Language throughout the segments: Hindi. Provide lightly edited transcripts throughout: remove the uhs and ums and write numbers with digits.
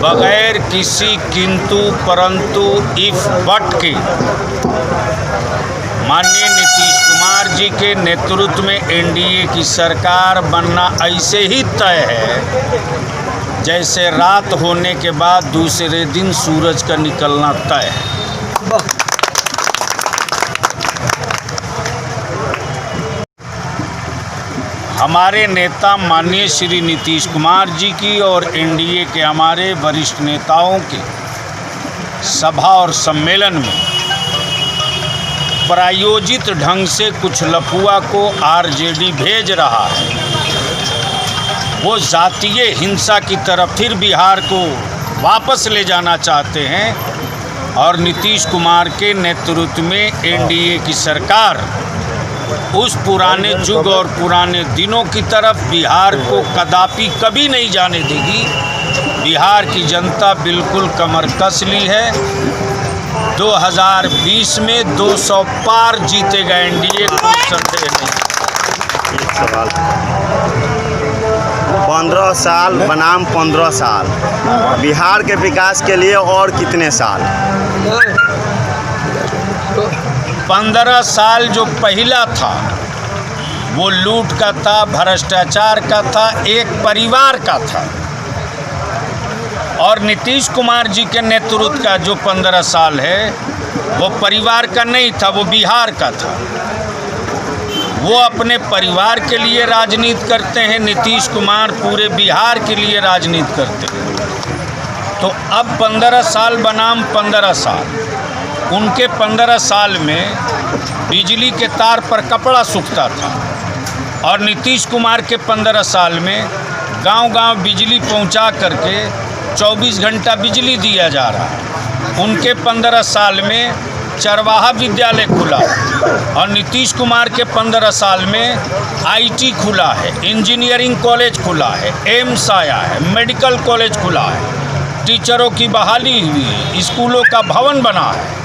बगैर किसी किंतु परंतु इफ बट के माननीय नीतीश कुमार जी के नेतृत्व में एनडीए की सरकार बनना ऐसे ही तय है जैसे रात होने के बाद दूसरे दिन सूरज का निकलना तय है। हमारे नेता माननीय श्री नीतीश कुमार जी की और एनडीए के हमारे वरिष्ठ नेताओं के सभा और सम्मेलन में प्रायोजित ढंग से कुछ लफुआ को आरजेडी भेज रहा है। वो जातीय हिंसा की तरफ फिर बिहार को वापस ले जाना चाहते हैं और नीतीश कुमार के नेतृत्व में एनडीए की सरकार उस पुराने युग और पुराने दिनों की तरफ बिहार को कदापि कभी नहीं जाने देगी। बिहार की जनता बिल्कुल कमर कस ली है। 2020 में 200 पार जीतेगा एनडीए, कोई संदेह नहीं। एक सवाल, 15 साल बनाम 15 साल, बिहार के विकास के लिए और कितने साल? 15 साल जो पहला था वो लूट का था, भ्रष्टाचार का था, एक परिवार का था। और नीतीश कुमार जी के नेतृत्व का जो 15 साल है वो परिवार का नहीं था, वो बिहार का था। वो अपने परिवार के लिए राजनीति करते हैं, नीतीश कुमार पूरे बिहार के लिए राजनीति करते हैं। तो अब 15 साल बनाम 15 साल, उनके 15 साल में बिजली के तार पर कपड़ा सूखता था और नीतीश कुमार के 15 साल में गांव-गांव बिजली पहुंचा करके 24 घंटा बिजली दिया जा रहा है। उनके 15 साल में चरवाहा विद्यालय खुला और नीतीश कुमार के 15 साल में आईटी खुला है, इंजीनियरिंग कॉलेज खुला है, एम्स आया है, मेडिकल कॉलेज खुला है, टीचरों की बहाली हुई है, स्कूलों का भवन बना है।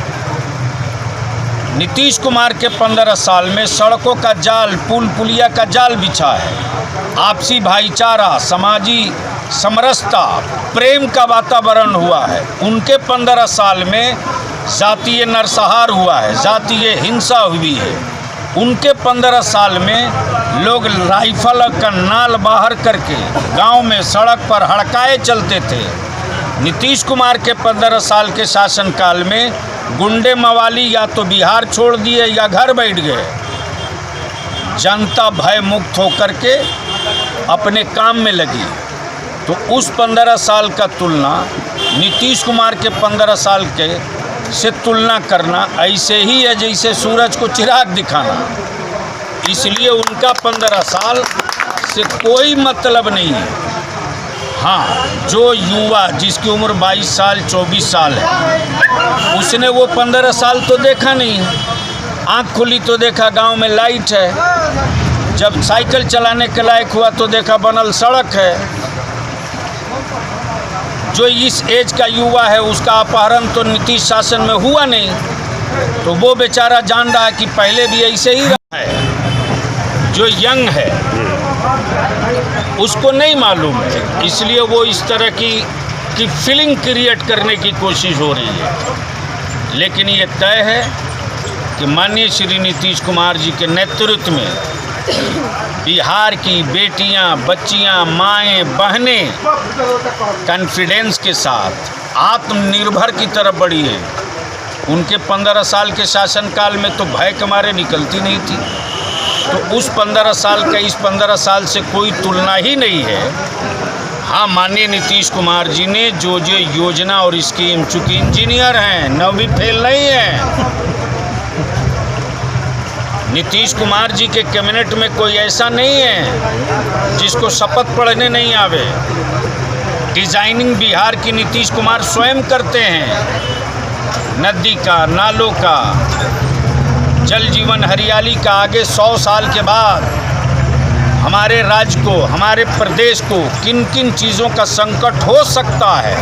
नीतीश कुमार के 15 साल में सड़कों का जाल, पुल पुलिया का जाल बिछा है, आपसी भाईचारा, समाजी समरसता, प्रेम का वातावरण हुआ है। उनके 15 साल में जातीय नरसंहार हुआ है, जातीय हिंसा हुई है। उनके 15 साल में लोग राइफल का नाल बाहर करके गांव में सड़क पर हड़काए चलते थे। नीतीश कुमार के 15 साल के शासनकाल में गुंडे मवाली या तो बिहार छोड़ दिए या घर बैठ गए। जनता भय मुक्त होकर के अपने काम में लगी। तो उस 15 साल का तुलना नीतीश कुमार के 15 साल के से तुलना करना ऐसे ही है जैसे सूरज को चिराग दिखाना। इसलिए उनका 15 साल से कोई मतलब नहीं है। हाँ, जो युवा जिसकी उम्र 22 साल 24 साल है, उसने वो 15 साल तो देखा नहीं है। आँख खुली तो देखा गांव में लाइट है, जब साइकिल चलाने के लायक हुआ तो देखा बनल सड़क है। जो इस एज का युवा है उसका अपहरण तो नीतीश शासन में हुआ नहीं, तो वो बेचारा जान रहा है कि पहले भी ऐसे ही रहा है। जो यंग है उसको नहीं मालूम है, इसलिए वो इस तरह की फीलिंग क्रिएट करने की कोशिश हो रही है। लेकिन ये तय है कि माननीय श्री नीतीश कुमार जी के नेतृत्व में बिहार की बेटियां, बच्चियां, माएँ, बहनें कॉन्फिडेंस के साथ आत्मनिर्भर की तरफ बढ़ी है। उनके 15 साल के शासनकाल में तो भय के मारे निकलती नहीं थी। तो उस 15 साल का इस 15 साल से कोई तुलना ही नहीं है। हाँ, माननीय नीतीश कुमार जी ने जो योजना और स्कीम, चूँकि इंजीनियर हैं, 9वीं फेल नहीं है। नीतीश कुमार जी के कैबिनेट में कोई ऐसा नहीं है जिसको शपथ पढ़ने नहीं आवे। डिजाइनिंग बिहार की नीतीश कुमार स्वयं करते हैं। नदी का, नालों का, जल जीवन हरियाली का आगे 100 साल के बाद हमारे राज्य को, हमारे प्रदेश को किन किन चीज़ों का संकट हो सकता है,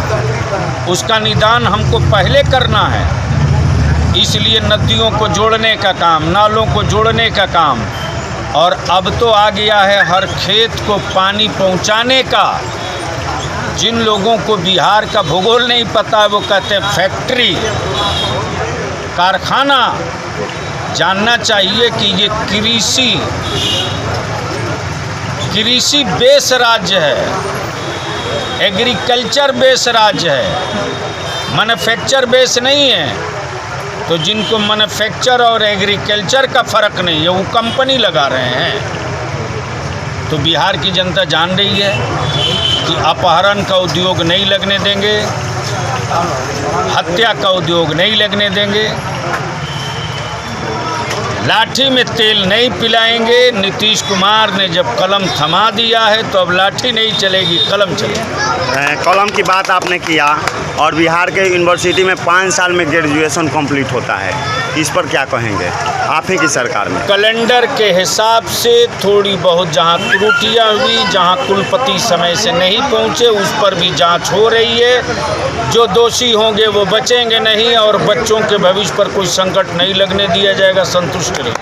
उसका निदान हमको पहले करना है। इसलिए नदियों को जोड़ने का काम, नालों को जोड़ने का काम, और अब तो आ गया है हर खेत को पानी पहुंचाने का। जिन लोगों को बिहार का भूगोल नहीं पता वो कहते हैं फैक्ट्री, कारखाना। जानना चाहिए कि ये कृषि बेस राज्य है, एग्रीकल्चर बेस राज्य है, मैन्युफैक्चर बेस नहीं है। तो जिनको मैन्युफैक्चर और एग्रीकल्चर का फ़र्क नहीं है वो कंपनी लगा रहे हैं। तो बिहार की जनता जान रही है कि अपहरण का उद्योग नहीं लगने देंगे, हत्या का उद्योग नहीं लगने देंगे, लाठी में तेल नहीं पिलाएंगे। नीतीश कुमार ने जब कलम थमा दिया है तो अब लाठी नहीं चलेगी, कलम चलेगी। कलम की बात आपने किया और बिहार के यूनिवर्सिटी में 5 साल में ग्रेजुएशन कंप्लीट होता है, इस पर क्या कहेंगे आप ही की सरकार में? कैलेंडर के हिसाब से थोड़ी बहुत जहां त्रुटियां हुई, जहां कुलपति समय से नहीं पहुंचे, उस पर भी जांच हो रही है। जो दोषी होंगे वो बचेंगे नहीं और बच्चों के भविष्य पर कोई संकट नहीं लगने दिया जाएगा। संतुष्ट रहिए।